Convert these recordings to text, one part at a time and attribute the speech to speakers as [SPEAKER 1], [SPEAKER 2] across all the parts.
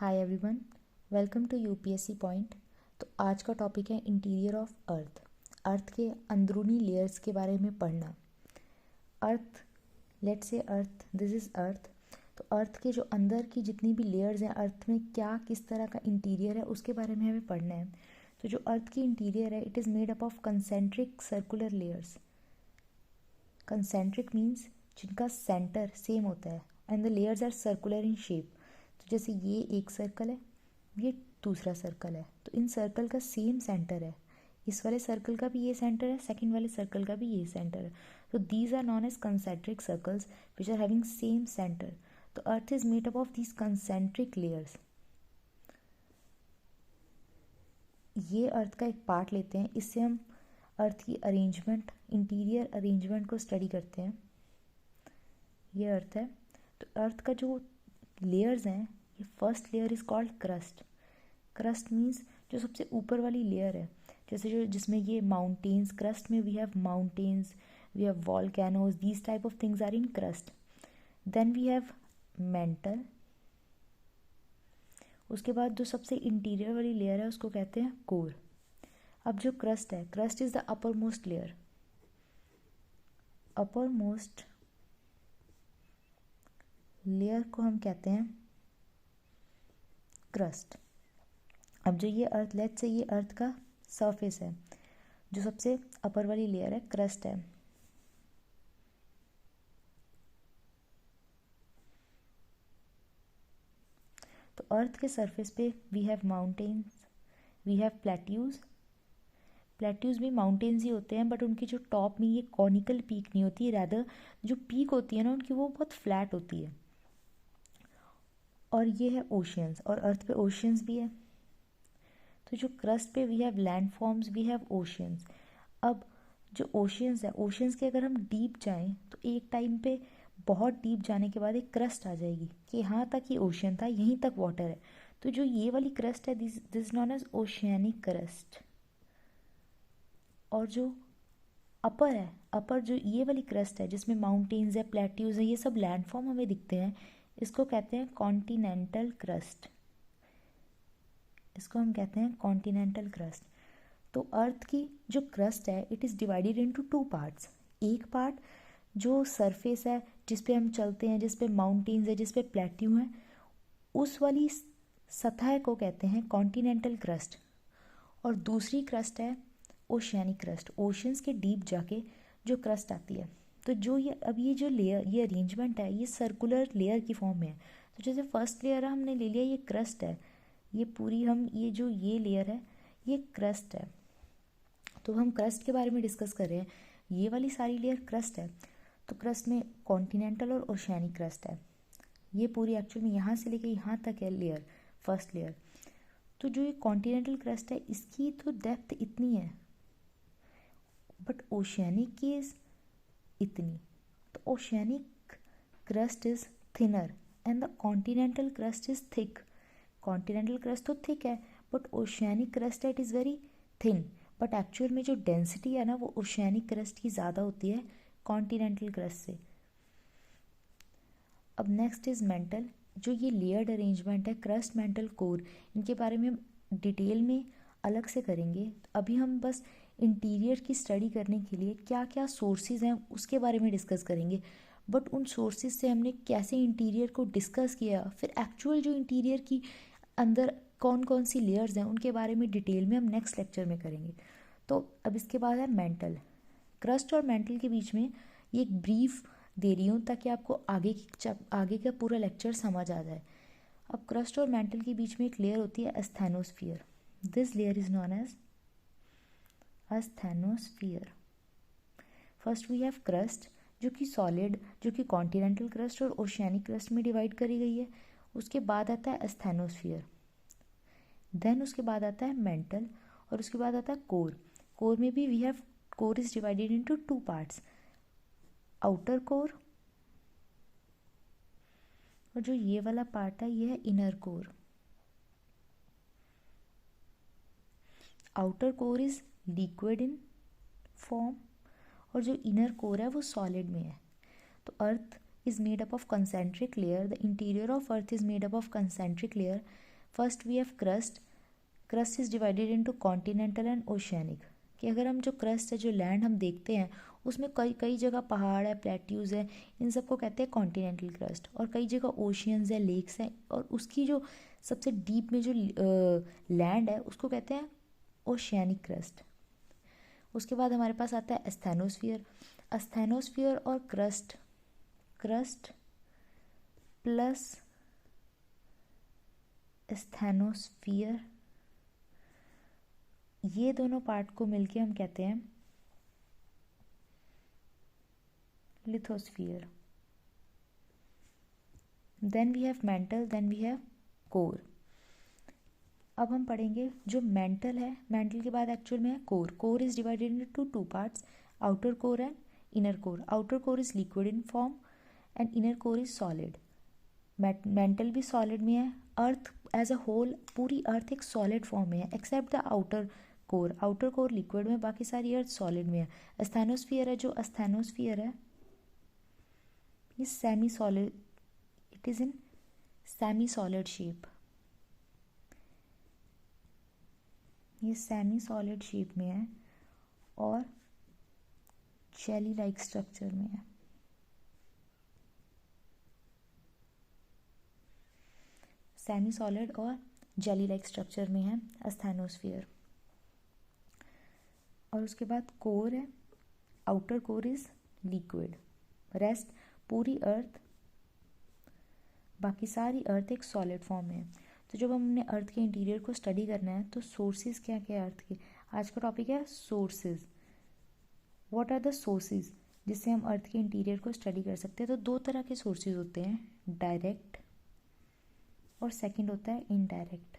[SPEAKER 1] Hi everyone, welcome to UPSC point. तो आज का टॉपिक है इंटीरियर ऑफ अर्थ। अर्थ के अंदरूनी लेयर्स के बारे में पढ़ना। अर्थ, let's say earth, this is अर्थ। तो अर्थ के जो अंदर की जितनी भी लेयर्स हैं, अर्थ में क्या किस तरह का इंटीरियर है उसके बारे में हमें पढ़ना है। तो जो अर्थ की इंटीरियर है, it is made up of concentric circular layers. Concentric means जिनका सेंटर सेम होता है and the layers are circular in shape. तो जैसे ये एक सर्कल है, ये दूसरा सर्कल है, तो इन सर्कल का सेम सेंटर है। इस वाले सर्कल का भी ये सेंटर है, सेकंड वाले सर्कल का भी ये सेंटर है। तो these are known as concentric circles which are having same centre. तो earth is made up of these concentric layers. ये अर्थ का एक पार्ट लेते हैं, इससे हम अर्थ की अरेंजमेंट, इंटीरियर अरेंजमेंट को स्टडी करते हैं। ये अर्थ है, तो अर्थ का जो लेयर्स हैं, ये first layer is called crust. Crust means जो सबसे ऊपर वाली लेयर है, जैसे जो जिसमें ये माउंटेन्स, क्रस्ट में we have mountains, we have volcanoes, these type of things are in crust. Then we have mantle. उसके बाद जो सबसे इंटीरियर वाली लेयर है उसको कहते हैं कोर। अब जो क्रस्ट है, crust is the upper most layer. Upper most layer को हम कहते हैं क्रस्ट। अब जो ये अर्थ, लेट्स से ये अर्थ का सरफेस है, जो सबसे अपर वाली लेयर है, क्रस्ट है। तो अर्थ के सरफेस पे we have mountains, we have plateaus. Plateaus भी माउंटेन्स ही होते हैं, बट उनकी जो टॉप में ये कॉनिकल पीक नहीं होती, रैदर जो पीक होती है ना उनकी, वो बहुत फ्लैट होती है। और ये है ओशियंस, और अर्थ पे ओशियंस भी है। तो जो क्रस्ट पे we have land forms, we have oceans. अब जो ओशियंस है, ओशियंस के अगर हम डीप जाएं तो एक टाइम पे बहुत डीप जाने के बाद एक क्रस्ट आ जाएगी कि यहाँ तक ही ओशियन था, यहीं तक वाटर है। तो जो ये वाली क्रस्ट है, this known as oceanic crust. और जो अपर है, अपर जो ये वाली क्रस्ट है जिसमें माउंटेन्स है, प्लेट्यूज है, ये सब लैंडफॉर्म हमें दिखते हैं, इसको कहते हैं कॉन्टिनेंटल क्रस्ट। इसको हम कहते हैं कॉन्टिनेंटल क्रस्ट। तो अर्थ की जो क्रस्ट है, it is divided into two parts. एक पार्ट जो सरफेस है, जिस पे हम चलते हैं, जिस पे माउंटेन्स है, जिस पे प्लेट्यू हैं, उस वाली सतह को कहते हैं कॉन्टिनेंटल क्रस्ट। और दूसरी क्रस्ट है ओशियानिक क्रस्ट। ओशंस के डीप जाके जो क्रस्ट आती है। तो जो ये अब ये जो लेयर, ये अरेंजमेंट है, ये सर्कुलर लेयर की फॉर्म में है। तो जैसे फर्स्ट लेयर हमने ले लिया, ये क्रस्ट है, ये पूरी हम ये जो ये लेयर है, ये क्रस्ट है। तो हम क्रस्ट के बारे में डिस्कस कर रहे हैं, ये वाली सारी लेयर क्रस्ट है। तो क्रस्ट में कॉन्टिनेंटल और ओशियानिक क्रस्ट है। ये पूरी एक्चुअल में यहाँ से लेके यहाँ तक है लेयर, फर्स्ट लेयर। तो जो ये कॉन्टिनेंटल क्रस्ट है, इसकी तो डेप्थ इतनी है, बट ओशियानिक की इज इतनी। तो oceanic crust is thinner and the continental crust is thick. Continental crust तो थिक है, but oceanic crust it is very thin. But actual में जो डेंसिटी है ना, वो ओशियानिक क्रस्ट की ज़्यादा होती है कॉन्टिनेंटल क्रस्ट से। अब नेक्स्ट इज मेंटल। जो ये लेयर्ड अरेंजमेंट है, क्रस्ट, मेंटल, कोर, इनके बारे में हम डिटेल में अलग से करेंगे। अभी हम बस इंटीरियर की स्टडी करने के लिए क्या क्या सोर्सेज हैं उसके बारे में डिस्कस करेंगे। बट उन सोर्सेज से हमने कैसे इंटीरियर को डिस्कस किया, फिर एक्चुअल जो इंटीरियर की अंदर कौन कौन सी लेयर्स हैं उनके बारे में डिटेल में हम नेक्स्ट लेक्चर में करेंगे। तो अब इसके बाद है मेंटल। क्रस्ट और मेंटल के बीच में ये एक ब्रीफ दे रही हूँ ताकि आपको आगे का पूरा लेक्चर समझ आ जाए। अब क्रस्ट और मेंटल के बीच में एक लेयर होती है asthenosphere. This layer is known as asthenosphere. First we have crust, जो कि सॉलिड, जो कि कॉन्टिनेंटल क्रस्ट और ओशियानिक क्रस्ट में डिवाइड करी गई है। उसके बाद आता है एस्थेनोस्फीयर, देन उसके बाद आता है मेंटल, और उसके बाद आता है कोर। कोर में भी we have, core is divided into two parts, outer core, और जो ये वाला पार्ट है ये है inner core. Outer core is liquid in form, और जो इनर कोर है वो सॉलिड में है। तो earth is made up of concentric layer, the interior of earth is made up of concentric layer first we have crust. Crust is divided into continental and oceanic. कि अगर हम जो crust है, जो लैंड हम देखते हैं, उसमें कई कई जगह पहाड़ है, प्लेट्यूज है, इन सबको कहते हैं कॉन्टिनेंटल क्रस्ट. और कई जगह ओशियंस है, लेक्स हैं, और उसकी जो सबसे डीप में जो लैंड है उसको कहते हैं ओशियनिक क्रस्ट. उसके बाद हमारे पास आता है एस्थेनोस्फियर. एस्थेनोस्फियर और क्रस्ट, क्रस्ट प्लस एस्थेनोस्फियर, ये दोनों पार्ट को मिलके हम कहते हैं lithosphere. Then we have mantle, then we have core. अब हम पढ़ेंगे जो मेंटल है. मेंटल के बाद एक्चुअल में है core. Core is divided into two parts, outer core and inner core. Outer core is liquid in form and inner core is solid. Mental भी सॉलिड में है. अर्थ एज अ होल, पूरी अर्थ एक solid form में है except the outer core. Outer core liquid में, बाकी सारी अर्थ सॉलिड में है. एस्थेनोस्फियर है, जो एस्थेनोस्फियर है ये semi solid, it is in semi solid shape. ये सेमी सॉलिड शेप में है और जेली लाइक स्ट्रक्चर में है. सेमी सॉलिड और जेली लाइक स्ट्रक्चर में है एस्थेनोस्फियर. और उसके बाद कोर है. Outer core is liquid. Rest पूरी अर्थ, बाकी सारी अर्थ एक सॉलिड फॉर्म में है. तो जब हमने अर्थ के इंटीरियर को स्टडी करना है तो सोर्सेज क्या क्या है अर्थ के. आज का टॉपिक है sources. What are the sources जिससे हम अर्थ के इंटीरियर को स्टडी कर सकते हैं. तो दो तरह के सोर्सेज होते हैं, डायरेक्ट और सेकंड होता है इनडायरेक्ट.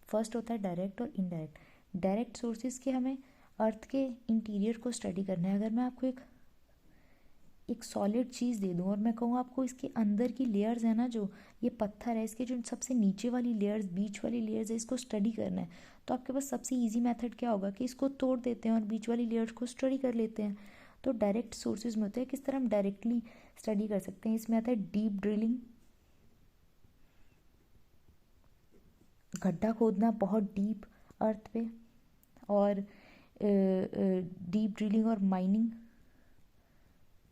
[SPEAKER 1] फर्स्ट होता है डायरेक्ट और इनडायरेक्ट. डायरेक्ट सोर्सेज के हमें अर्थ के इंटीरियर को स्टडी करना है. अगर मैं आपको एक सॉलिड चीज़ दे दूँ और मैं कहूँ आपको इसके अंदर की लेयर्स है ना, जो ये पत्थर है, इसके जो सबसे नीचे वाली लेयर्स, बीच वाली लेयर्स है, इसको स्टडी करना है, तो आपके पास सबसे इजी मेथड क्या होगा कि इसको तोड़ देते हैं और बीच वाली लेयर्स को स्टडी कर लेते हैं. तो डायरेक्ट सोर्सेज में होते हैं किस तरह हम डायरेक्टली स्टडी कर सकते हैं. इसमें आता है डीप ड्रिलिंग, गड्ढा खोदना बहुत डीप अर्थ पे, और डीप ड्रिलिंग और माइनिंग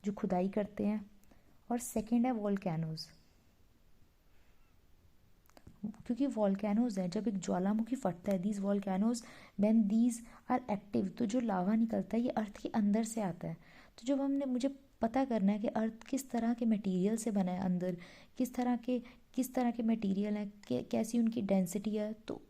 [SPEAKER 1] जो खुदाई करते हैं. और सेकंड है वॉल्केनोज. क्योंकि वॉल्केनोज है, जब एक ज्वालामुखी फटता है, these volcanoes when these are active, तो जो लावा निकलता है ये अर्थ के अंदर से आता है. तो जब मुझे पता करना है कि अर्थ किस तरह के मटेरियल से बना है, अंदर किस तरह के मटेरियल हैं, कैसी उनकी डेंसिटी है, तो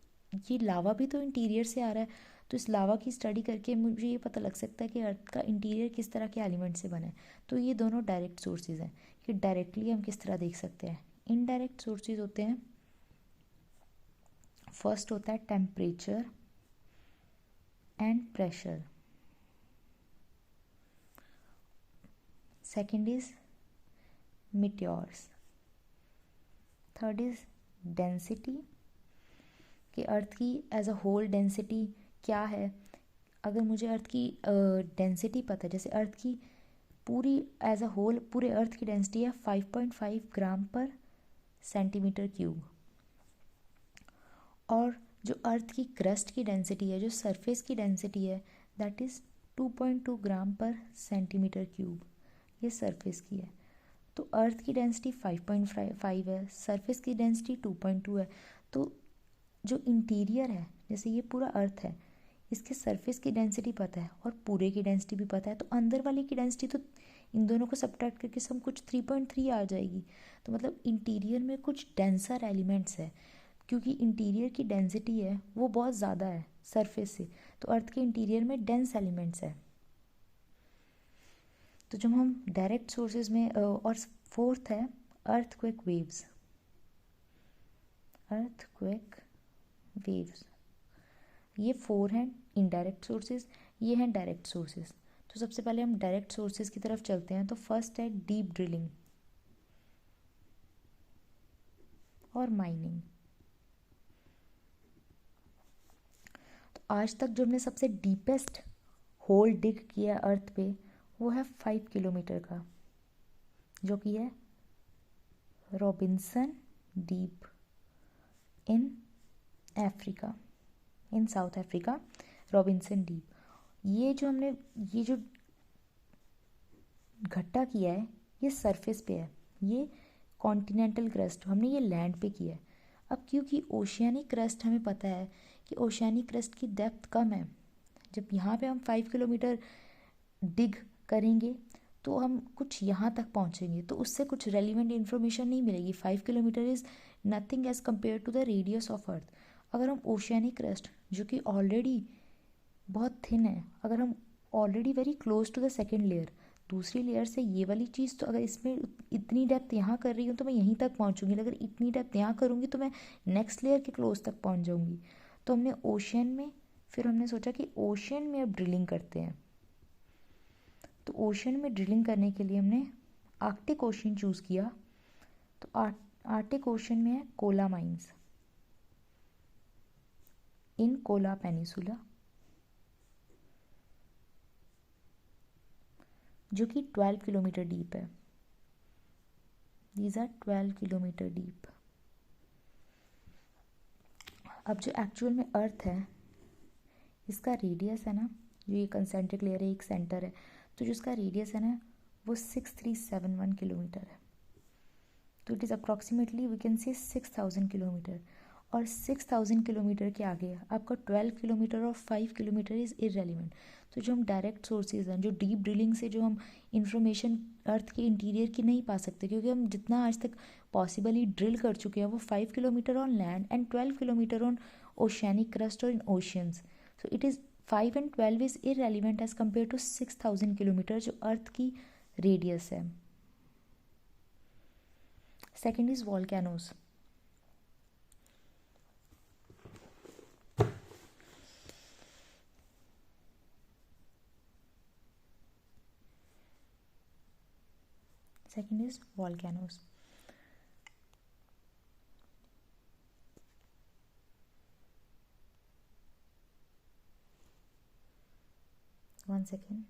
[SPEAKER 1] ये लावा भी तो इंटीरियर से आ रहा है. तो इस लावा की स्टडी करके मुझे ये पता लग सकता है कि अर्थ का इंटीरियर किस तरह के एलिमेंट से बना है. तो ये दोनों डायरेक्ट सोर्सेज हैं कि डायरेक्टली हम किस तरह देख सकते हैं. इनडायरेक्ट सोर्सेज होते हैं, फर्स्ट होता है temperature and pressure, second is meteors, third is density, कि अर्थ की एज अ होल डेंसिटी क्या है. अगर मुझे अर्थ की डेंसिटी पता है, जैसे अर्थ की पूरी एज अ होल पूरे अर्थ की डेंसिटी है 5.5 ग्राम पर सेंटीमीटर क्यूब, और जो अर्थ की क्रस्ट की डेंसिटी है, जो सरफेस की डेंसिटी है, दैट इज़ 2.2 ग्राम पर सेंटीमीटर क्यूब. ये सरफेस की है. तो अर्थ की डेंसिटी 5.5 है, सरफेस की डेंसिटी 2.2 है. तो जो इंटीरियर है, जैसे ये पूरा अर्थ है, इसके सरफेस की डेंसिटी पता है और पूरे की डेंसिटी भी पता है, तो अंदर वाले की डेंसिटी तो इन दोनों को सब्ट्रैक्ट करके सब कुछ 3.3 आ जाएगी. तो मतलब इंटीरियर में कुछ डेंसर एलिमेंट्स है, क्योंकि इंटीरियर की डेंसिटी है वो बहुत ज़्यादा है सरफेस से, तो अर्थ के इंटीरियर में डेंस एलिमेंट्स है. तो जब हम डायरेक्ट सोर्सेज में और फोर्थ है अर्थक्वेक वेव्स. अर्थक्वेक वेव्स ये 4 हैं इनडायरेक्ट सोर्सेज, ये हैं डायरेक्ट सोर्सेज. तो सबसे पहले हम डायरेक्ट सोर्सेज की तरफ चलते हैं. तो फर्स्ट है डीप ड्रिलिंग और माइनिंग. तो आज तक जो हमने सबसे डीपेस्ट होल डिग किया अर्थ पे वो है 5 किलोमीटर का, जो कि है Robinson deep in Africa, in south Africa, Robinson deep. ये जो घट्टा किया है ये सरफेस पे है, ये कॉन्टिनेंटल क्रस्ट हमने ये लैंड पे किया है। अब क्योंकि ओशियानिक क्रस्ट हमें पता है कि ओशियानिक क्रस्ट की डेप्थ कम है, जब यहाँ पे हम 5 किलोमीटर डिग करेंगे तो हम कुछ यहाँ तक पहुँचेंगे, तो उससे कुछ रेलिवेंट इन्फॉर्मेशन नहीं मिलेगी। 5 kilometre is nothing as compare to the radius of earth. अगर हम ओशियानिक क्रस्ट जो कि ऑलरेडी बहुत थिन है, अगर हम already very close to the second layer, दूसरी लेयर से ये वाली चीज़, तो अगर इसमें इतनी डेप्थ यहाँ कर रही हूँ तो मैं यहीं तक पहुँचूंगी, अगर इतनी डेप्थ यहाँ करूँगी तो मैं नेक्स्ट लेयर के क्लोज तक पहुँच जाऊँगी। तो हमने ओशियन में, फिर हमने सोचा कि ओशियन में अब ड्रिलिंग करते हैं। तो ओशियन में ड्रिलिंग करने के लिए हमने आर्कटिक ओशियन चूज़ किया। तो आर्कटिक ओशियन में है Kola mines in Kola peninsula, जो कि 12 किलोमीटर डीप है। These are 12 kilometre deep. अब जो एक्चुअल में अर्थ है, इसका रेडियस है ना, जो ये कंसेंट्रिक लेयर है, एक सेंटर है, तो जो इसका रेडियस है ना वो 6371 किलोमीटर है। तो it is approximately we can say 6000 kilometre. और 6000 किलोमीटर के आगे आपका 12 किलोमीटर और 5 किलोमीटर इज़ इररेलेवेंट। तो जो हम डायरेक्ट सोर्सेज हैं, जो डीप ड्रिलिंग से जो हम इंफॉर्मेशन अर्थ के इंटीरियर की नहीं पा सकते, क्योंकि हम जितना आज तक पॉसिबली ड्रिल कर चुके हैं वो 5 kilometre on land and 12 kilometre on oceanic crust और in oceans. So it is 5 and 12 is irrelevant as compare to 6000 kilometre जो अर्थ की रेडियस है। Second is volcanoes. Second is volcanoes. One second.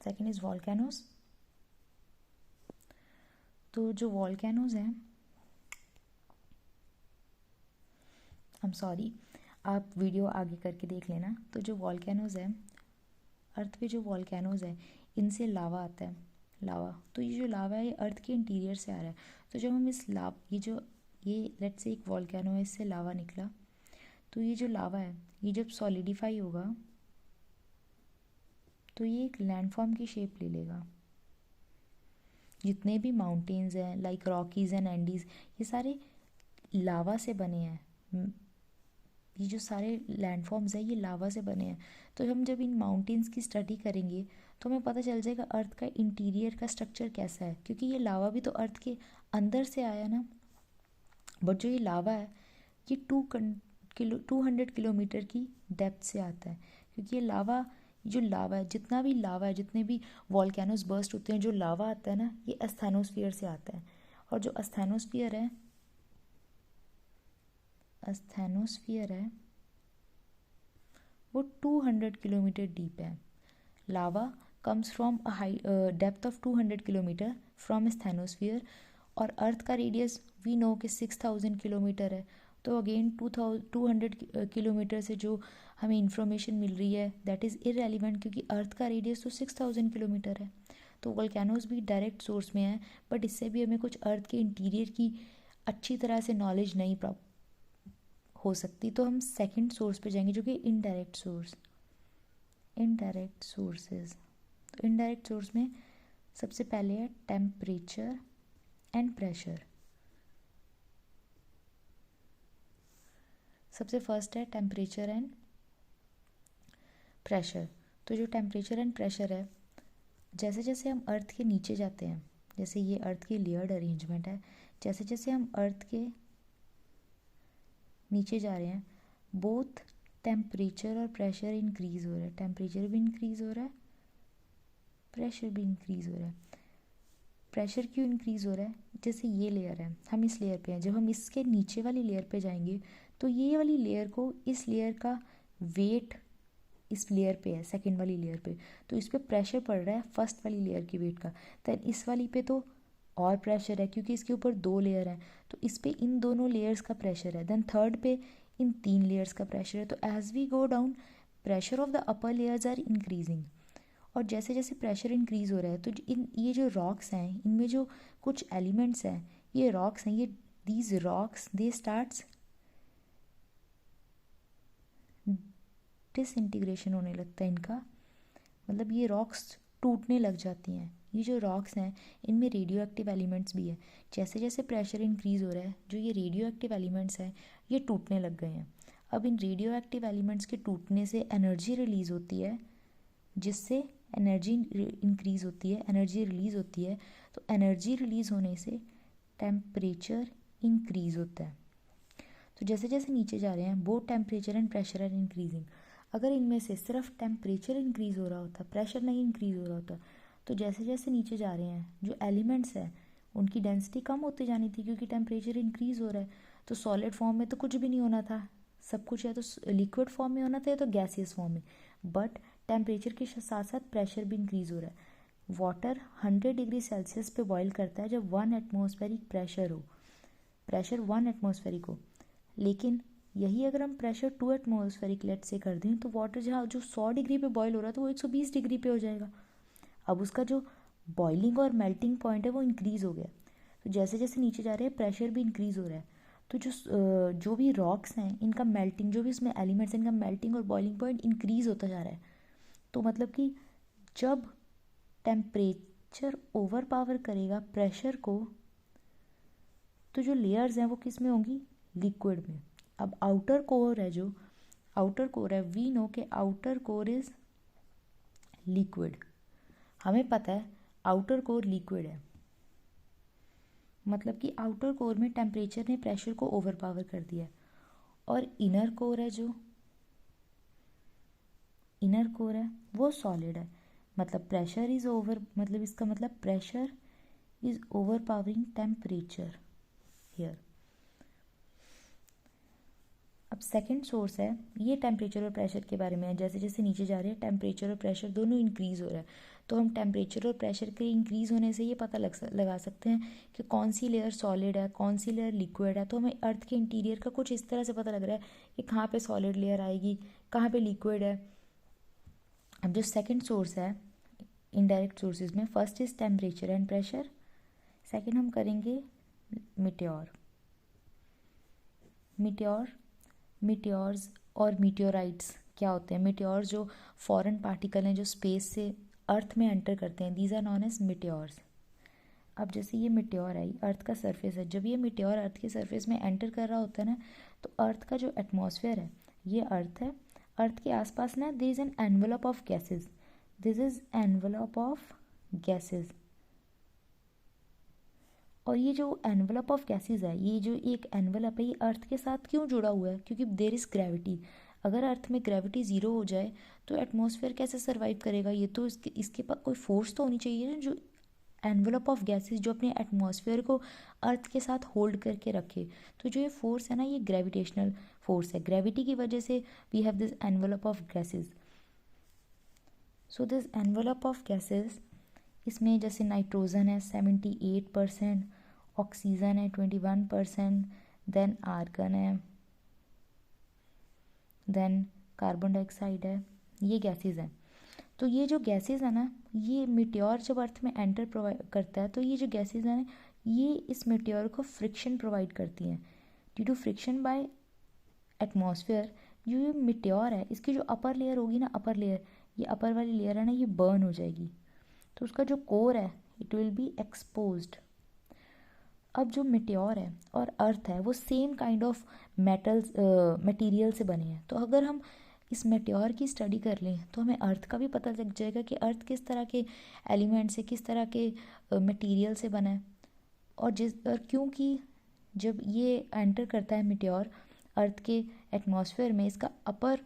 [SPEAKER 1] Second is volcanoes. तो जो volcanoes हैं, I am sorry, आप video आगे करके देख लेना। तो जो वॉल्केनोज है, अर्थ पे जो वॉल्केनोज है, इनसे लावा आता है, लावा। तो ये जो लावा है ये अर्थ के इंटीरियर से आ रहा है। तो जब हम इस ये लेट्स से एक वॉल्केनो है, इससे लावा निकला, तो ये जो लावा है ये जब सॉलिडिफाई होगा तो ये एक लैंडफॉर्म की शेप ले लेगा। जितने भी माउंटेन्स हैं लाइक रॉकीज़ एंड एंडीज़, ये सारे लावा से बने हैं। ये जो सारे लैंडफॉर्म्स हैं ये लावा से बने हैं। तो हम जब इन माउंटेन्स की स्टडी करेंगे तो हमें पता चल जाएगा अर्थ का इंटीरियर का स्ट्रक्चर कैसा है, क्योंकि ये लावा भी तो अर्थ के अंदर से आया ना। बट जो ये लावा है ये 200 किलोमीटर की डेप्थ से आता है, क्योंकि ये लावा, जो लावा है, जितना भी लावा है, जितने भी वॉल्केनोस बर्स्ट होते हैं, जो लावा आता है ना ये एस्थेनोस्फीयर से आता है। और जो एस्थेनोस्फीयर है वो 200 किलोमीटर डीप है। Lava comes from a high depth of 200 kilometre from asthenosphere, और अर्थ का रेडियस वी नो कि 6000 किलोमीटर है। तो अगेन 200 किलोमीटर से जो हमें इंफॉर्मेशन मिल रही है दैट इज़ इररेलेवेंट, क्योंकि अर्थ का रेडियस तो 6000 किलोमीटर है। तो वोल्केनोज भी डायरेक्ट सोर्स में है, बट इससे भी हमें कुछ अर्थ के इंटीरियर की अच्छी तरह से नॉलेज नहीं प्राप्त हो सकती। तो हम सेकंड सोर्स पे जाएंगे जो कि इनडायरेक्ट सोर्सेज। तो इनडायरेक्ट सोर्स में सबसे पहले है टेम्परेचर एंड प्रेशर। सबसे फर्स्ट है टेम्परेचर एंड प्रेशर। तो जो टेम्परेचर एंड प्रेशर है, जैसे जैसे हम अर्थ के नीचे जाते हैं, जैसे ये अर्थ की लेयर्ड अरेंजमेंट है, जैसे जैसे हम अर्थ के नीचे जा रहे हैं बोथ टेम्परेचर और प्रेशर इंक्रीज़ हो रहा है, टेम्परेचर भी इंक्रीज़ हो रहा है, प्रेशर भी इंक्रीज़ हो रहा है। प्रेशर क्यों इंक्रीज़ हो रहा है? जैसे ये लेयर है, हम इस लेयर पे हैं, जब हम इसके नीचे वाली लेयर पे जाएंगे तो ये वाली लेयर को, इस लेयर का वेट इस लेयर पे है, सेकंड वाली लेयर पे, तो इस पे प्रेशर पड़ रहा है फर्स्ट वाली लेयर की वेट का। देन इस वाली पे तो और प्रेशर है क्योंकि इसके ऊपर 2 लेयर हैं, तो इस पे इन दोनों लेयर्स का प्रेशर है। देन थर्ड पे इन 3 लेयर्स का प्रेशर है। तो as we go down, pressure of the upper layers are increasing. और जैसे जैसे प्रेशर इंक्रीज़ हो रहा है तो इन ये जो रॉक्स हैं, इनमें जो कुछ एलिमेंट्स हैं, ये रॉक्स हैं, ये these rocks they starts disintegration होने लगता है इनका, मतलब ये रॉक्स टूटने लग जाती हैं। ये जो रॉक्स हैं इनमें रेडियो एक्टिव एलिमेंट्स भी है। जैसे जैसे प्रेशर इंक्रीज़ हो रहा है, जो ये रेडियो एक्टिव एलिमेंट्स हैं ये टूटने लग गए हैं। अब इन रेडियो एक्टिव एलिमेंट्स के टूटने से एनर्जी रिलीज़ होती है, जिससे एनर्जी इंक्रीज़ होती है, एनर्जी रिलीज़ होती है। तो एनर्जी रिलीज़ होने से टेम्परेचर इंक्रीज़ होता है। तो जैसे जैसे नीचे जा रहे हैं, both temperature and pressure are increasing. अगर इनमें से सिर्फ टेम्परेचर इंक्रीज़ हो रहा होता, प्रेशर नहीं इंक्रीज़ हो रहा होता, तो जैसे जैसे नीचे जा रहे हैं जो एलिमेंट्स हैं उनकी डेंसिटी कम होती जानी थी, क्योंकि टेम्परेचर इंक्रीज़ हो रहा है। तो सॉलिड फॉर्म में तो कुछ भी नहीं होना था, सब कुछ या तो लिक्विड फॉर्म में होना था या तो गैसियस फॉर्म में। बट टेम्परेचर के साथ साथ प्रेशर भी इंक्रीज़ हो रहा है। वाटर 100 डिग्री सेल्सियस पे बॉईल करता है जब 1 एटमॉस्फेरिक प्रेशर हो, प्रेशर 1 एटमॉस्फेरिक हो। लेकिन यही अगर हम प्रेशर 2 एटमॉस्फेरिक लेट से कर दें तो वाटर जहाँ जो 100 डिग्री पे बॉईल हो रहा था वो 120 डिग्री पे हो जाएगा। अब उसका जो बॉइलिंग और मेल्टिंग पॉइंट है वो इंक्रीज़ हो गया। तो जैसे जैसे नीचे जा रहे हैं प्रेशर भी इंक्रीज़ हो रहा है। तो जो भी रॉक्स हैं इनका मेल्टिंग, जो भी इसमें एलिमेंट्स हैं इनका मेल्टिंग और बॉइलिंग पॉइंट इंक्रीज़ होता जा रहा है। तो मतलब कि जब टेम्परेचर ओवर पावर करेगा प्रेशर को, तो जो लेयर्स हैं वो किस में होंगी? लिक्विड में। अब आउटर कोर है, जो आउटर कोर है, वी नो के आउटर कोर इज लिक्विड। हमें पता है आउटर कोर लिक्विड है, मतलब कि आउटर कोर में टेम्परेचर ने प्रेशर को ओवर पावर कर दिया है। और इनर कोर है, जो इनर कोर है वो सॉलिड है, मतलब प्रेशर इज ओवर, मतलब इसका मतलब pressure is over powering temperature here. अब सेकंड सोर्स है, ये टेम्परेचर और प्रेशर के बारे में है। जैसे जैसे नीचे जा रहे हैं टेम्परेचर और प्रेशर दोनों इंक्रीज़ हो रहा है। तो हम टेम्परेचर और प्रेशर के इंक्रीज़ होने से ये पता लगा सकते हैं कि कौन सी लेयर सॉलिड है, कौन सी लेयर लिक्विड है। तो हमें अर्थ के इंटीरियर का कुछ इस तरह से पता लग रहा है कि कहाँ पे सॉलिड लेयर आएगी, कहाँ पे लिक्विड है। अब जो सेकेंड सोर्स है इनडायरेक्ट सोर्सेज में, first is temperature and pressure, second हम करेंगे मिट्योर। मिट्योर्स और मीटियोराइट्स क्या होते हैं? मिट्योर्स जो फॉरेन पार्टिकल हैं जो स्पेस से अर्थ में एंटर करते हैं, these are known as meteors. अब जैसे ये मिट्योर है, अर्थ का सरफेस है, जब ये मिट्योर अर्थ के सरफेस में एंटर कर रहा होता है ना, तो अर्थ का जो एटमॉस्फेयर है, ये अर्थ है, अर्थ के आसपास ना this is an envelope of gases, this is envelope of gases. और ये जो एनवलप ऑफ गैसेज है, ये जो एक एनवलप है, ये अर्थ के साथ क्यों जुड़ा हुआ है? क्योंकि देर इज़ ग्रेविटी। अगर अर्थ में ग्रेविटी ज़ीरो हो जाए तो एटमॉस्फेयर कैसे सर्वाइव करेगा? ये तो इसके पास कोई फोर्स तो होनी चाहिए ना, जो एनवलप ऑफ गैसेज जो अपने एटमॉस्फेयर को अर्थ के साथ होल्ड करके रखे। तो जो ये फोर्स है ना, ये ग्रेविटेशनल फोर्स है। ग्रेविटी की वजह से we have this envelope of gases. So this envelope of gases, इसमें जैसे नाइट्रोजन है 78%, ऑक्सीजन है 21%, देन आर्गन है, देन कार्बन डाइऑक्साइड है, ये गैसेस हैं। तो ये जो गैसेस है ना, ये मिट्योर जब अर्थ में एंटर प्रोवाइड करता है, तो ये जो गैसेस हैं ये इस मिट्योर को फ्रिक्शन प्रोवाइड करती हैं। Due to friction by atmosphere, जो ये मिट्योर है इसकी जो अपर लेयर होगी ना, अपर लेयर, ये अपर वाली लेयर है ना, ये बर्न हो जाएगी। तो उसका जो कोर है इट विल बी एक्सपोज्ड। अब जो मिट्योर है और अर्थ है वो same kind of metals material से बने हैं। तो अगर हम इस मेट्योर की स्टडी कर लें तो हमें अर्थ का भी पता लग जाएगा कि अर्थ किस तरह के एलिमेंट से, किस तरह के मटेरियल से बना है। और क्योंकि जब ये एंटर करता है मिट्योर अर्थ के एटमॉस्फेयर में इसका अपर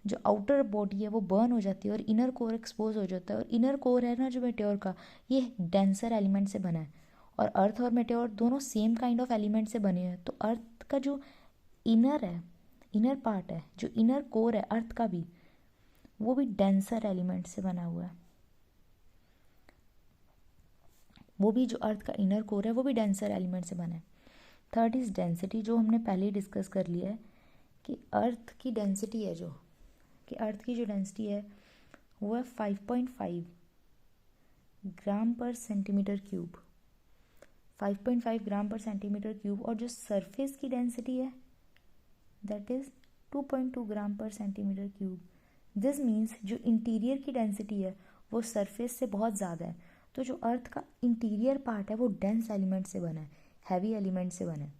[SPEAKER 1] जो आउटर बॉडी है वो बर्न हो जाती है और इनर कोर एक्सपोज हो जाता है। और इनर कोर है ना जो मेटेओर का, ये डेंसर एलिमेंट से बना है। और अर्थ और मेटेओर दोनों सेम काइंड ऑफ एलिमेंट से बने हैं। तो अर्थ का जो इनर है, इनर पार्ट है, जो इनर कोर है अर्थ का भी, वो भी डेंसर एलिमेंट से बना हुआ है। वो भी जो अर्थ का इनर कोर है वो भी डेंसर एलिमेंट से बना है। थर्ड इज डेंसिटी, जो हमने पहले ही डिस्कस कर लिया है कि अर्थ की डेंसिटी है जो, कि अर्थ की जो डेंसिटी है वो है 5.5 ग्राम पर सेंटीमीटर क्यूब, 5.5 ग्राम पर सेंटीमीटर क्यूब। और जो सरफेस की डेंसिटी है दैट इज़ 2.2 ग्राम पर सेंटीमीटर क्यूब। दिस मीन्स जो इंटीरियर की डेंसिटी है वो सरफेस से बहुत ज़्यादा है। तो जो अर्थ का इंटीरियर पार्ट है वो डेंस एलिमेंट से बना है, हैवी एलिमेंट से बना है।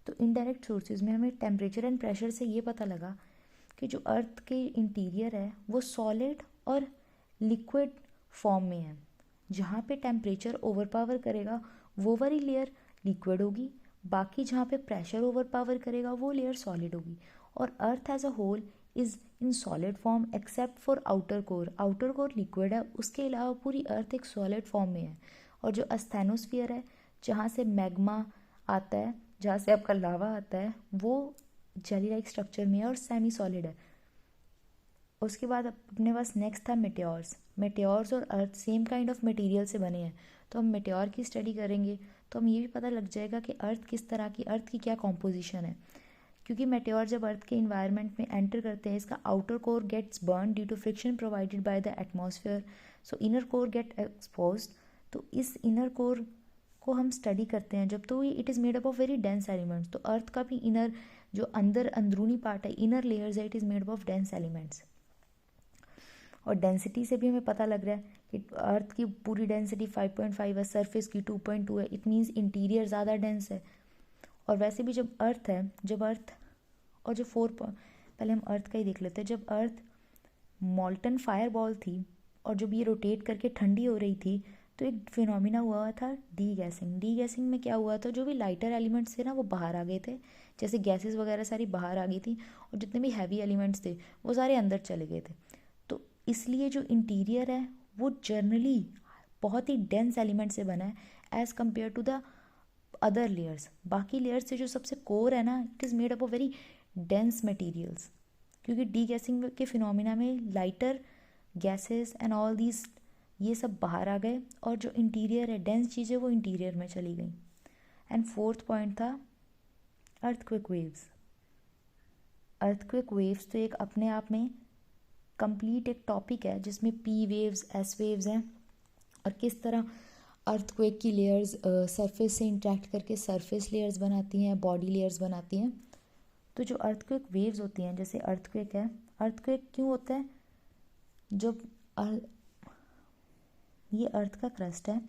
[SPEAKER 1] तो इनडायरेक्ट सोर्सेज में हमें टेम्परेचर एंड प्रेशर से ये पता लगा कि जो अर्थ के इंटीरियर है वो सॉलिड और लिक्विड फॉर्म में है। जहाँ पे टेम्परेचर ओवरपावर करेगा वो वाली लेयर लिक्विड होगी, बाकी जहाँ पे प्रेशर ओवरपावर करेगा वो लेयर सॉलिड होगी। और earth as a whole is in solid form except for outer core. Outer core liquid है, उसके अलावा पूरी अर्थ एक सॉलिड फॉर्म में है। और जो एस्थेनोस्फीयर है, जहाँ से मैग्मा आता है, जहाँ से आपका लावा आता है, वो जेली लाइक स्ट्रक्चर में है और सेमी सॉलिड है। उसके बाद अपने पास नेक्स्ट था मेटेओर्स। मेटेओर्स और अर्थ सेम काइंड ऑफ मटेरियल से बने हैं। तो हम मेटेओर की स्टडी करेंगे तो हम ये भी पता लग जाएगा कि अर्थ किस तरह की, अर्थ की क्या कॉम्पोजिशन है। क्योंकि मेटेओर जब अर्थ के इन्वायरमेंट में एंटर करते हैं, इसका outer core gets burn due to friction provided by the atmosphere, so inner core get exposed. तो इस इनर कोर को हम स्टडी करते हैं जब, तो ये it is made up of very dense elements. तो अर्थ का भी इनर जो अंदरूनी पार्ट है, इनर लेयर्स है, it is made up of dense elements. और डेंसिटी से भी हमें पता लग रहा है कि अर्थ की पूरी डेंसिटी 5.5 है, सरफेस की 2.2 है। इट मीन्स इंटीरियर ज़्यादा डेंस है। और वैसे भी जब अर्थ है, जब अर्थ और जो पहले हम अर्थ का ही देख लेते हैं। जब अर्थ मॉल्टन फायर बॉल थी और जब ये रोटेट करके ठंडी हो रही थी तो एक फिनोमिना हुआ था डी गैसिंग। डी गैसिंग में क्या हुआ था, जो भी लाइटर एलिमेंट्स थे ना वो बाहर आ गए थे, जैसे गैसेस वगैरह सारी बाहर आ गई थी, और जितने भी हैवी एलिमेंट्स थे वो सारे अंदर चले गए थे। तो इसलिए जो इंटीरियर है वो जनरली बहुत ही डेंस एलिमेंट से बना है as compare to the other layers. बाकी लेयर्स से जो सबसे कोर है ना, it is made up of very dense materials. क्योंकि डी गैसिंग के फिनोमिना में lighter gases and all these ये सब बाहर आ गए और जो इंटीरियर है डेंस चीज़ें वो इंटीरियर में चली गई। एंड फोर्थ पॉइंट था अर्थक्वेक वेव्स। अर्थक्वेक वेव्स तो एक अपने आप में कंप्लीट एक टॉपिक है जिसमें पी वेव्स, एस वेव्स हैं, और किस तरह अर्थक्वेक की लेयर्स सरफेस से इंटरेक्ट करके सरफेस लेयर्स बनाती हैं, बॉडी लेयर्स बनाती हैं। तो जो अर्थक्वेक वेव्स होती हैं, जैसे अर्थक्वेक है, अर्थक्वेक क्यों होता है, जब ये अर्थ का क्रस्ट है,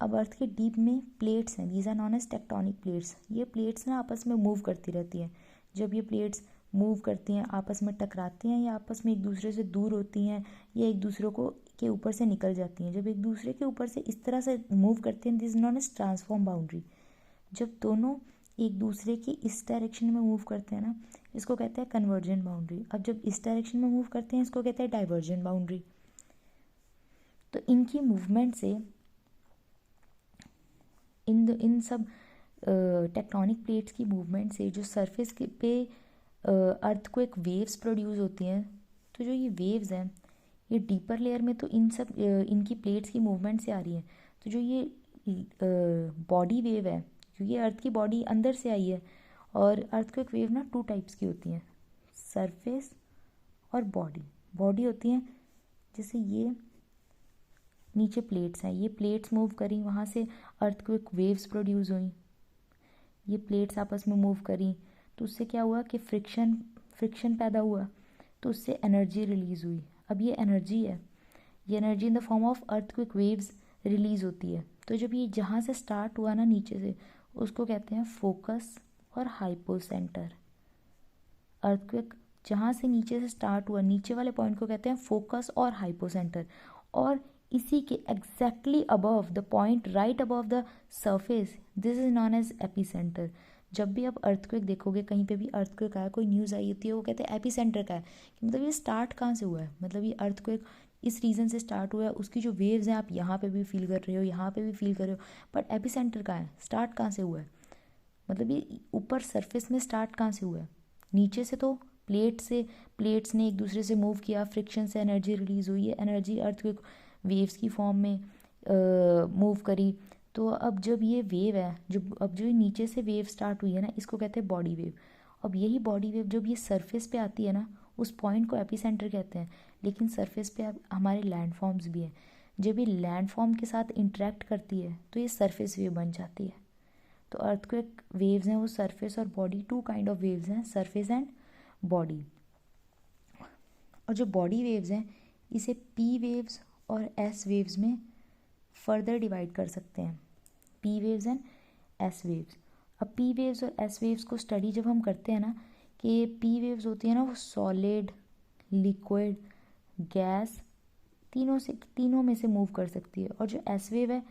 [SPEAKER 1] अब अर्थ के डीप में प्लेट्स हैं, these are known as tectonic plates. ये प्लेट्स ना आपस में मूव करती रहती हैं। जब ये प्लेट्स मूव करती हैं, आपस में टकराती हैं या आपस में एक दूसरे से दूर होती हैं या एक दूसरे को के ऊपर से निकल जाती हैं, जब एक दूसरे के ऊपर से इस तरह से मूव करती हैं, this known as transform boundary. जब दोनों एक दूसरे की इस डायरेक्शन में मूव करते हैं ना, इसको कहते हैं कन्वर्जेंट बाउंड्री। अब जब इस डायरेक्शन में मूव करते हैं इसको कहते हैं डाइवर्जेंट बाउंड्री। तो इनकी मूवमेंट से इन सब टेक्टोनिक प्लेट्स की मूवमेंट से जो सरफेस पे अर्थक्वेक वेव्स प्रोड्यूस होती हैं। तो जो ये वेव्स हैं ये डीपर लेयर में तो इनकी प्लेट्स की मूवमेंट से आ रही है। तो जो ये बॉडी वेव है, क्योंकि अर्थ की बॉडी अंदर से आई है, और अर्थक्वेक वेव ना 2 टाइप्स की होती हैं, सरफेस और बॉडी। बॉडी होती हैं जैसे ये नीचे प्लेट्स हैं, ये प्लेट्स मूव करी, वहाँ से अर्थक्वेक वेव्स प्रोड्यूस हुई। ये प्लेट्स आपस में मूव करी तो उससे क्या हुआ कि फ्रिक्शन पैदा हुआ, तो उससे एनर्जी रिलीज़ हुई। अब ये एनर्जी है, ये energy in the form of earthquake waves release होती है। तो जब ये जहाँ से स्टार्ट हुआ ना नीचे से, उसको कहते हैं फोकस और हाइपोसेंटर। अर्थक्वेक जहाँ से नीचे से स्टार्ट हुआ, नीचे वाले पॉइंट को कहते हैं फोकस और हाइपोसेंटर। और इसी के exactly above the point right above the surface, this is known as epicentre. जब भी आप अर्थक्वेक देखोगे, कहीं पे भी अर्थक्वेक आया, कोई न्यूज़ आई होती है, वो कहते हैं एपिसेंटर का है, कि मतलब ये स्टार्ट कहाँ से हुआ है, मतलब ये अर्थक्वेक इस रीजन से स्टार्ट हुआ है, उसकी जो वेव्स हैं आप यहाँ पे भी फील कर रहे हो, यहाँ पे भी फील कर रहे हो, बट एपिसेंटर कहाँ है, स्टार्ट कहाँ से हुआ है, मतलब ये ऊपर सरफेस में स्टार्ट कहाँ से हुआ है, नीचे से तो प्लेट्स ने एक दूसरे से मूव किया, फ्रिक्शन से एनर्जी रिलीज हुई है, एनर्जी अर्थक्वेक वेव्स की फॉर्म में मूव करी। तो अब जब ये वेव है, अब जो नीचे से वेव स्टार्ट हुई है ना, इसको कहते हैं बॉडी वेव। अब यही बॉडी वेव जब ये सरफेस पे आती है ना, उस पॉइंट को एपिसेंटर कहते हैं। लेकिन सरफेस पे अब हमारे लैंड फॉर्म्स भी हैं, जब ये लैंड फॉर्म के साथ इंटरेक्ट करती है तो ये सरफेस वेव बन जाती है। तो अर्थक्वेक वेव्स हैं वो सरफेस और body, two kind of waves हैं, सरफेस एंड बॉडी। और जो बॉडी वेव्स हैं इसे पी वेव्स और एस वेव्स में फर्दर डिवाइड कर सकते हैं, P waves and S waves. अब पी वेव्स और एस वेव्स को स्टडी जब हम करते हैं ना, कि पी वेव्स होती है ना वो सॉलिड, लिक्विड, गैस, तीनों में से मूव कर सकती है। और जो एस वेव है,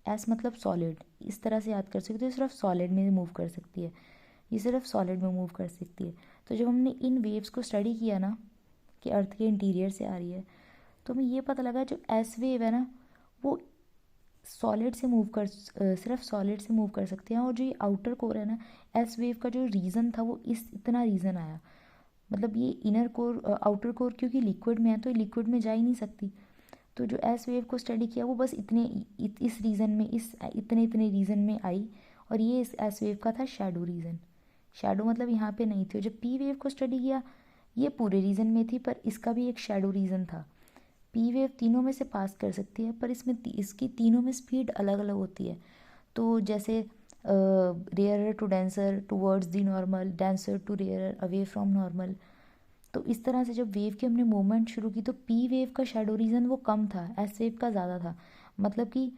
[SPEAKER 1] एस मतलब सॉलिड, इस तरह से याद कर सकते हो, सिर्फ सॉलिड में मूव कर सकती है, ये सिर्फ सॉलिड में मूव कर सकती है। तो जब हमने इन वेव्स को स्टडी किया ना कि अर्थ के इंटीरियर से आ रही है, तो हमें ये पता लगा जो एस वेव है ना वो सॉलिड से मूव कर सिर्फ सॉलिड से मूव कर सकते हैं। और जो ये आउटर कोर है ना, एस वेव का जो रीज़न था वो इतना रीज़न आया, मतलब ये इनर कोर आउटर कोर क्योंकि लिक्विड में है तो लिक्विड में जा ही नहीं सकती। तो जो एस वेव को स्टडी किया वो बस इस रीज़न में, इतने रीज़न में आई, और ये इस एस वेव का था शैडो रीज़न। शैडो मतलब यहाँ पे नहीं थी। जब पी वेव को स्टडी किया ये पूरे रीज़न में थी, पर इसका भी एक शैडो रीज़न था। पी वेव तीनों में से पास कर सकती है, पर इसमें इसकी तीनों में स्पीड अलग अलग होती है। तो जैसे rarer to denser towards the normal, denser to rarer away from normal. तो इस तरह से जब वेव की हमने मूवमेंट शुरू की तो पी वेव का शैडो रीजन वो कम था, एस वेव का ज़्यादा था। मतलब कि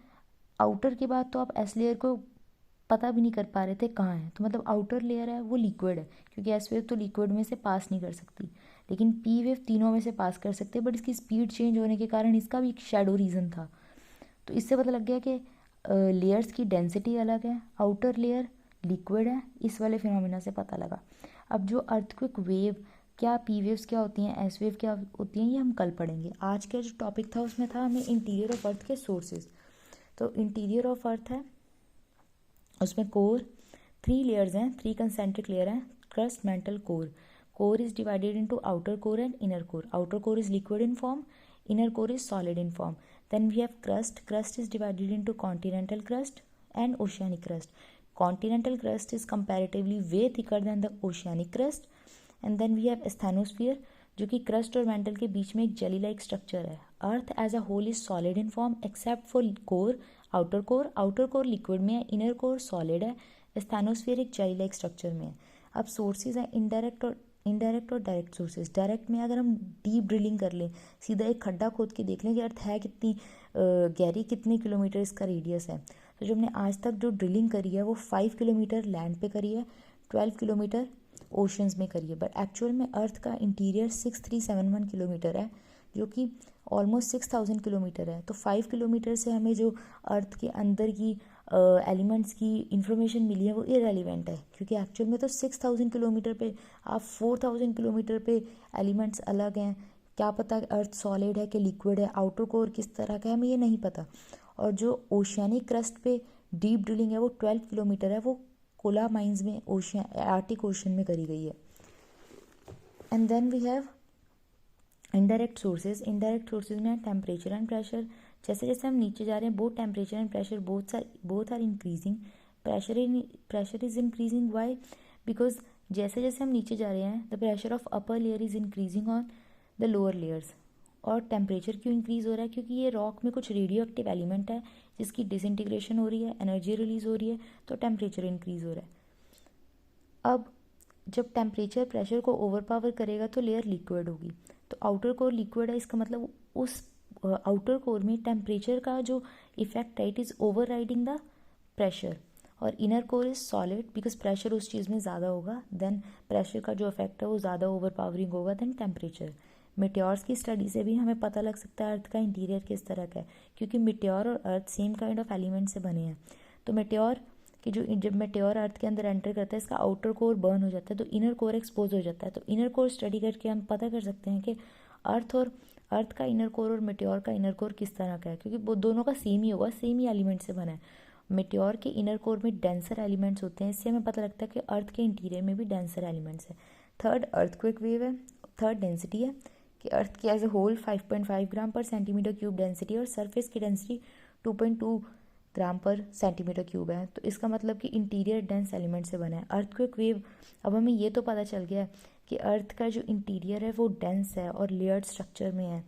[SPEAKER 1] आउटर के बाद तो आप एस लेयर को पता भी नहीं कर पा रहे थे कहाँ है, तो मतलब आउटर लेयर है वो लिक्विड है, क्योंकि एस वेव तो लिक्विड में से पास नहीं कर सकती, लेकिन पी वेव तीनों में से पास कर सकते हैं। बट इसकी स्पीड चेंज होने के कारण इसका भी एक शैडो रीजन था। तो इससे पता लग गया कि लेयर्स की डेंसिटी अलग है, आउटर लेयर लिक्विड है, इस वाले फिनोमिना से पता लगा। अब जो अर्थक्वेक वेव, क्या पी वेव्स क्या होती हैं, एस वेव क्या होती हैं, ये हम कल पढ़ेंगे। आज का जो टॉपिक था उसमें था हमें इंटीरियर ऑफ अर्थ के सोर्सेज। तो इंटीरियर ऑफ अर्थ है, उसमें कोर, 3 लेयर्स हैं, 3 कंसेंट्रिक लेयर हैं, crust, mental, core. Core is divided into outer core and inner core. Outer core is liquid in form, inner core is solid in form. Then we have crust. Crust is divided into continental crust and oceanic crust. Continental crust is comparatively way thicker than the oceanic crust. And then we have asthenosphere, जो कि crust और mental के बीच में एक jelly like structure है। Earth as a whole is solid in form except for core, outer core. Outer core liquid में है, inner core solid है, एस्थेनोस्फीयर एक जेली लाइक स्ट्रक्चर में है। अब सोर्सेज हैं इनडायरेक्ट और डायरेक्ट सोर्सेज। डायरेक्ट में अगर हम डीप ड्रिलिंग कर लें, सीधा एक खड्डा खोद के देख लें कि अर्थ है कितनी गहरी, कितने किलोमीटर इसका रेडियस है। तो जो हमने आज तक जो ड्रिलिंग करी है वो 5 किलोमीटर लैंड पे करी है, 12 किलोमीटर ओशंस में करी है। बट एक्चुअल में अर्थ का इंटीरियर 6371 किलोमीटर है, जो कि ऑलमोस्ट 6000 किलोमीटर है। तो 5 किलोमीटर से हमें जो अर्थ के अंदर की एलिमेंट्स की इंफॉर्मेशन मिली है वो इरेलीवेंट है, क्योंकि एक्चुअल में तो 6000 किलोमीटर पे, आप 4000 किलोमीटर पे एलिमेंट्स अलग हैं। क्या पता अर्थ सॉलिड है कि लिक्विड है, आउटर कोर किस तरह का है, हमें ये नहीं पता। और जो ओशियानिक क्रस्ट पे डीप ड्रिलिंग है वो 12 किलोमीटर है, वो कोला माइंस में आर्टिक ओशन में करी गई है। And then we have indirect sources. Indirect sources में टेम्परेचर एंड प्रेशर। जैसे जैसे हम नीचे जा रहे हैं, both temperature and pressure both are increasing. Pressure is increasing, why? Because जैसे जैसे हम नीचे जा रहे हैं the pressure of upper layer is increasing on the lower layers. और टेम्परेचर क्यों इंक्रीज़ हो रहा है? क्योंकि ये रॉक में कुछ रेडियो एक्टिव एलिमेंट है जिसकी डिसइंटीग्रेशन हो रही है, एनर्जी रिलीज हो रही है, तो टेम्परेचर इंक्रीज़ हो रहा है। अब जब टेम्परेचर प्रेशर को ओवरपावर करेगा तो लेयर लिक्विड होगी। तो आउटर कोर लिक्विड है, इसका मतलब उस आउटर कोर में टेम्परेचर का जो इफेक्ट है it is overriding the pressure. और inner core is solid because pressure उस चीज़ में ज़्यादा होगा, देन प्रेशर का जो इफेक्ट है वो ज़्यादा ओवर पावरिंग होगा देन टेम्परेचर। मिट्योर्स की स्टडी से भी हमें पता लग सकता है अर्थ का इंटीरियर किस तरह का है, क्योंकि मिट्योर और अर्थ सेम काइंड ऑफ एलिमेंट से बने हैं। तो मिट्योर कि जो जब मेटेओर अर्थ के अंदर एंटर करता है इसका आउटर कोर बर्न हो जाता है तो इनर कोर एक्सपोज हो जाता है। तो इनर कोर स्टडी करके हम पता कर सकते हैं कि अर्थ का इनर कोर और मेटेओर का इनर कोर किस तरह का है, क्योंकि वो दोनों का सेम ही होगा, सेम ही एलिमेंट से बना है। मेटेओर के इनर कोर में डेंसर एलिमेंट्स होते हैं, इससे हमें पता लगता है कि अर्थ के इंटीरियर में भी डेंसर एलिमेंट्स हैं। थर्ड अर्थक्वेक वेव है, थर्ड डेंसिटी है कि अर्थ की एज ए होल 5.5 ग्राम पर सेंटीमीटर क्यूब डेंसिटी और सरफेस की डेंसिटी 2.2 ग्राम पर सेंटीमीटर क्यूब है। तो इसका मतलब कि इंटीरियर डेंस एलिमेंट से बना है अर्थक्वेक वेव। अब हमें ये तो पता चल गया है कि अर्थ का जो इंटीरियर है वो डेंस है और लेयर्ड स्ट्रक्चर में है,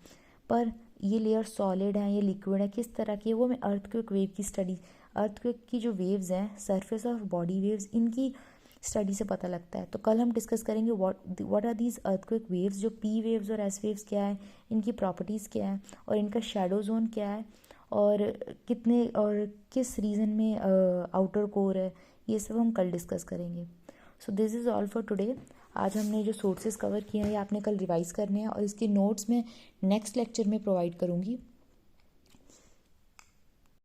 [SPEAKER 1] पर ये लेयर सॉलिड है, ये लिक्विड है, किस तरह की है, वो हमें अर्थक्वेक वेव की स्टडी, अर्थक्वेक की जो वेव्स हैं सरफेस और बॉडी वेव्स, इनकी स्टडी से पता लगता है। तो कल हम डिस्कस करेंगे what are these earthquake waves, जो पी वेव्स और एस वेव्स क्या है, इनकी प्रॉपर्टीज़ क्या है और इनका शैडो जोन क्या है और कितने और किस रीजन में आउटर कोर है, ये सब हम कल डिस्कस करेंगे। So this is all for today. आज हमने जो सोर्सेज कवर किए हैं ये आपने कल रिवाइज़ करने हैं और इसके नोट्स मैं नेक्स्ट लेक्चर में प्रोवाइड करूँगी।